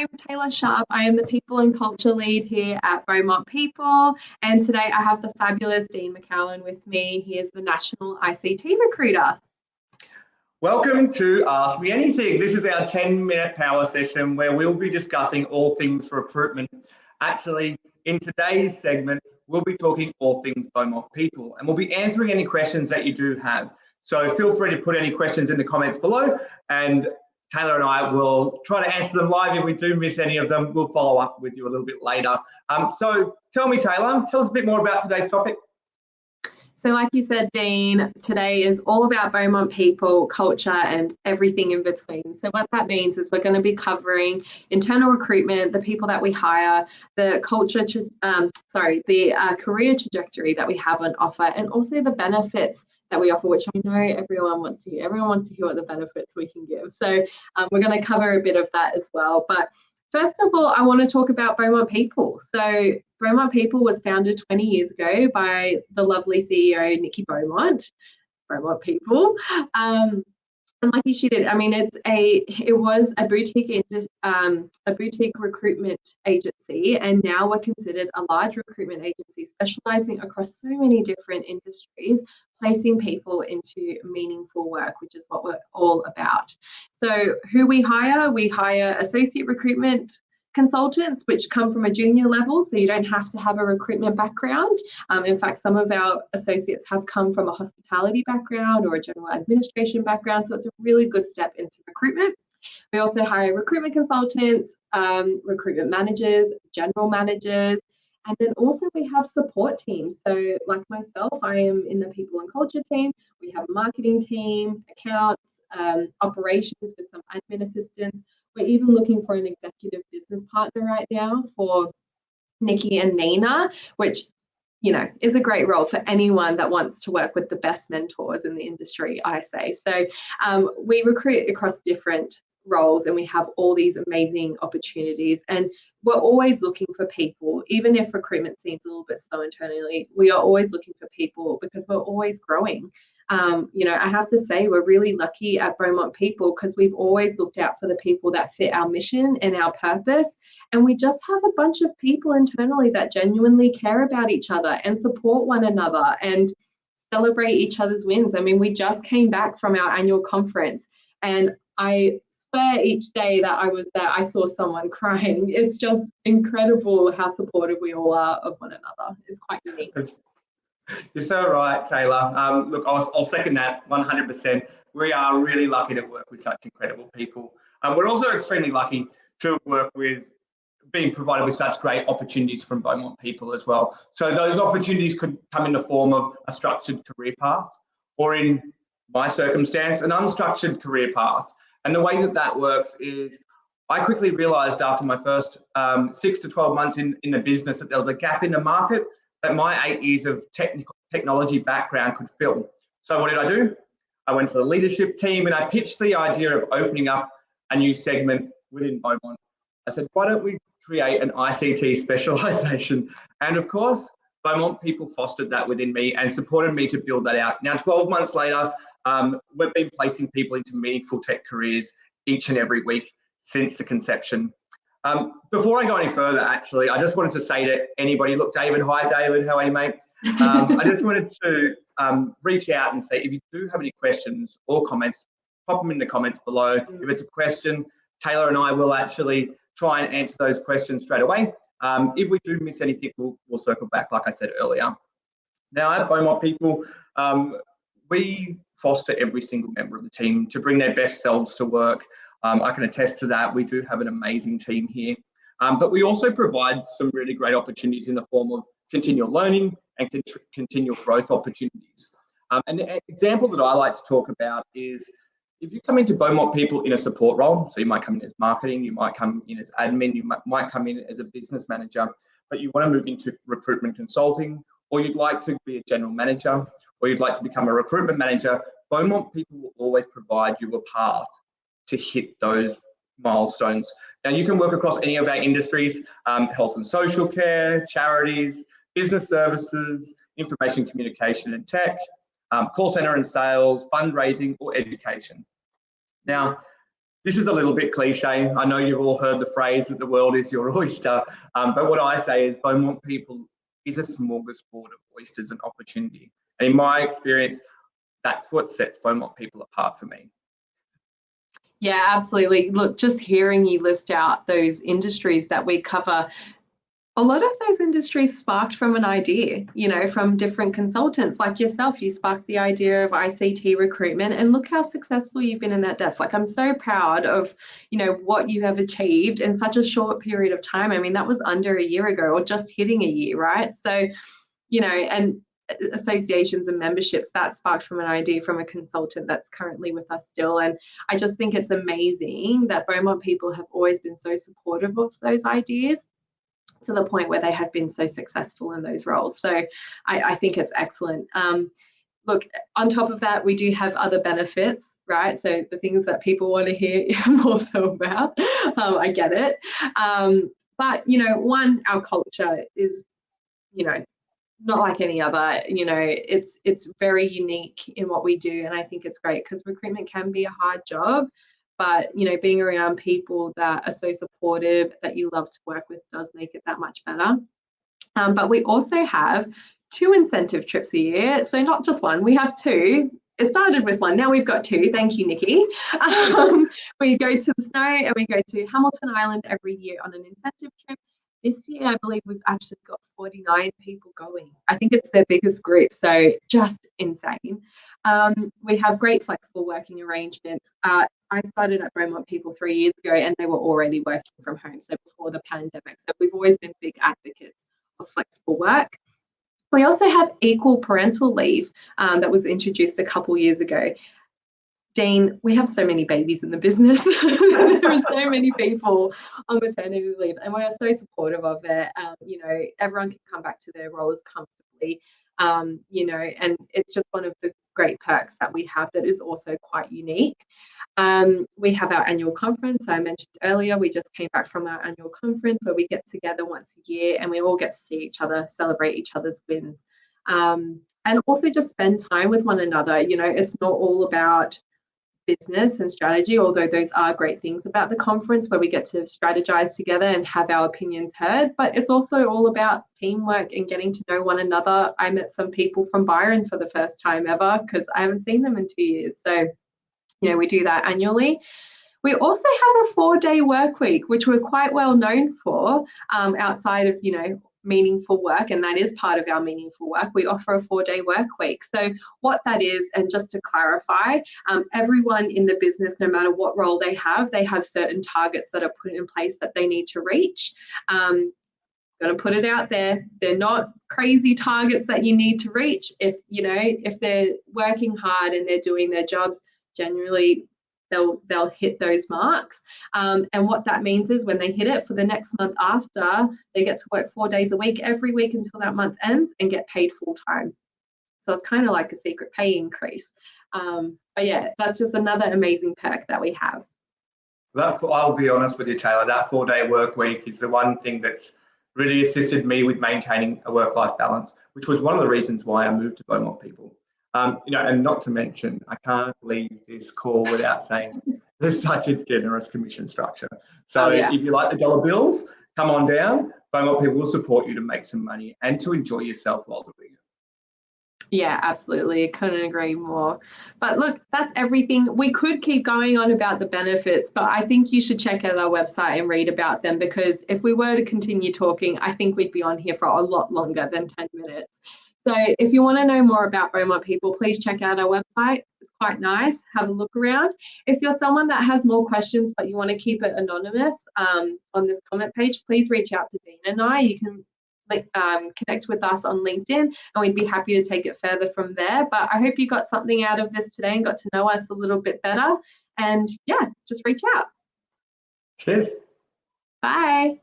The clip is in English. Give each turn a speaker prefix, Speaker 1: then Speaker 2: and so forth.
Speaker 1: I'm Taylor Sharp. I am the People and Culture Lead here at Beaumont People. And today I have the fabulous Dean McCowan with me. He is the National ICT Recruiter.
Speaker 2: Welcome to Ask Me Anything. This is our 10-minute power session where we'll be discussing all things recruitment. Actually, in today's segment, we'll be talking all things Beaumont People, and we'll be answering any questions that you do have. So feel free to put any questions in the comments below, and Taylor and I will try to answer them live. If we do miss any of them, we'll follow up with you a little bit later. So tell me, Taylor, tell us a bit more about today's topic.
Speaker 1: So like you said, Dean, today is all about Beaumont People, culture, and everything in between. So what that means is we're going to be covering internal recruitment, the people that we hire, the culture, career trajectory that we have on offer, and also the benefits that we offer, which I know everyone wants to hear. Everyone wants to hear what the benefits we can give. So we're going to cover a bit of that as well. But first of all, I want to talk about Beaumont People. So Beaumont People was founded 20 years ago by the lovely CEO, Nikki Beaumont. Beaumont People. And like she did, I mean, it was a boutique recruitment agency, and now we're considered a large recruitment agency specializing across so many different industries, placing people into meaningful work, which is what we're all about. So who we hire associate recruitment consultants, which come from a junior level, so you don't have to have a recruitment background. In fact, some of our associates have come from a hospitality background or a general administration background, so it's a really good step into recruitment. We also hire recruitment consultants, recruitment managers, general managers, and then also we have support teams. So like myself, I am in the people and culture team. We have a marketing team, accounts, operations with some admin assistants. We're even looking for an executive business partner right now for Nikki and Nina, which, you know, is a great role for anyone that wants to work with the best mentors in the industry, I say. So we recruit across different roles, and we have all these amazing opportunities, and we're always looking for people. Even if recruitment seems a little bit slow internally, we are always looking for people because we're always growing. You know, I have to say we're really lucky at Beaumont People because we've always looked out for the people that fit our mission and our purpose, and we just have a bunch of people internally that genuinely care about each other and support one another and celebrate each other's wins. I mean, we just came back from our annual conference, and I swear each day that I was there, I saw someone crying. It's just incredible how supportive we all are of one another. It's quite unique.
Speaker 2: You're so right, Taylor. Look, I'll second that 100%. We are really lucky to work with such incredible people. We're also extremely lucky to work with being provided with such great opportunities from Beaumont People as well. So those opportunities could come in the form of a structured career path, or in my circumstance, an unstructured career path. And the way that works is I quickly realized after my first 6 to 12 months in the business that there was a gap in the market that my 8 years of technology background could fill. So what did I do? I went to the leadership team and I pitched the idea of opening up a new segment within Beaumont. I said, why don't we create an ICT specialization? And of course, Beaumont People fostered that within me and supported me to build that out. Now, 12 months later, we've been placing people into meaningful tech careers each and every week since the conception. Before I go any further, actually, I just wanted to say to anybody, look, David, hi, David, how are you, mate? I just wanted to reach out and say, if you do have any questions or comments, pop them in the comments below. If it's a question, Taylor and I will actually try and answer those questions straight away. If we do miss anything, we'll circle back, like I said earlier. Now, at Beaumont People, we foster every single member of the team to bring their best selves to work. I can attest to that. We do have an amazing team here. But we also provide some really great opportunities in the form of continual learning and continual growth opportunities. An example that I like to talk about is if you come into Beaumont People in a support role, so you might come in as marketing, you might come in as admin, you might come in as a business manager, but you want to move into recruitment consulting, or you'd like to be a general manager, or you'd like to become a recruitment manager, Beaumont People will always provide you a path to hit those milestones. Now, you can work across any of our industries, health and social care, charities, business services, information communication and tech, call center and sales, fundraising, or education. Now, This is a little bit cliche. I know you've all heard the phrase that the world is your oyster, but what I say is Beaumont People is a smorgasbord of oysters and opportunity. And in my experience, that's what sets Beaumont People apart for me.
Speaker 1: Yeah, absolutely. Look, just hearing you list out those industries that we cover, a lot of those industries sparked from an idea, from different consultants like yourself. You sparked the idea of ICT recruitment, and look how successful you've been in that desk. Like, I'm so proud of, what you have achieved in such a short period of time. I mean, that was under a year ago, or just hitting a year, right? So, and associations and memberships, that sparked from an idea from a consultant that's currently with us still. And I just think it's amazing that Beaumont People have always been so supportive of those ideas, to the point where they have been so successful in those roles. So I think it's excellent. Look, on top of that, we do have other benefits, right? So the things that people want to hear more so about, I get it. But, one, our culture is, not like any other. It's very unique in what we do. And I think it's great, because recruitment can be a hard job. But, being around people that are so supportive, that you love to work with, does make it that much better. But we also have 2 incentive trips a year. So not just one, we have 2. It started with 1, now we've got 2. Thank you, Nikki. We go to the snow and we go to Hamilton Island every year on an incentive trip. This year, I believe we've actually got 49 people going. I think it's their biggest group, so just insane. We have great flexible working arrangements. I started at Beaumont People 3 years ago, and they were already working from home, so before the pandemic. So we've always been big advocates of flexible work. We also have equal parental leave that was introduced a couple years ago. Dean, we have so many babies in the business. There are so many people on maternity leave, and we are so supportive of it. Everyone can come back to their roles comfortably, and it's just one of the great perks that we have that is also quite unique. We have our annual conference. I mentioned earlier, we just came back from our annual conference where we get together once a year and we all get to see each other, celebrate each other's wins, and also just spend time with one another. It's not all about business and strategy, although those are great things about the conference, where we get to strategize together and have our opinions heard. But it's also all about teamwork and getting to know one another. I met some people from Byron for the first time ever, because I haven't seen them in 2 years. So we do that annually. We also have a 4-day work week, which we're quite well known for, outside of, meaningful work, and that is part of our meaningful work. We offer a 4-day work week. So what that is, and just to clarify, everyone in the business, no matter what role they have certain targets that are put in place that they need to reach. Going to put it out there, they're not crazy targets that you need to reach. If they're working hard and they're doing their jobs, generally they'll hit those marks. And what that means is, when they hit it, for the next month after, they get to work 4 days a week every week until that month ends, and get paid full time. So it's kind of like a secret pay increase. But yeah, that's just another amazing perk that we have.
Speaker 2: I'll be honest with you, Taylor, that 4-day work week is the one thing that's really assisted me with maintaining a work-life balance, which was one of the reasons why I moved to Beaumont People. And not to mention, I can't leave this call without saying there's such a generous commission structure. So if you like the dollar bills, come on down. Beaumont People will support you to make some money and to enjoy yourself while doing it.
Speaker 1: Yeah, absolutely. I couldn't agree more. But look, that's everything. We could keep going on about the benefits, but I think you should check out our website and read about them, because if we were to continue talking, I think we'd be on here for a lot longer than 10 minutes. So if you want to know more about Beaumont People, please check out our website. It's quite nice. Have a look around. If you're someone that has more questions but you want to keep it anonymous on this comment page, please reach out to Dean and I. You can connect with us on LinkedIn, and we'd be happy to take it further from there. But I hope you got something out of this today and got to know us a little bit better. And yeah, just reach out.
Speaker 2: Cheers.
Speaker 1: Bye.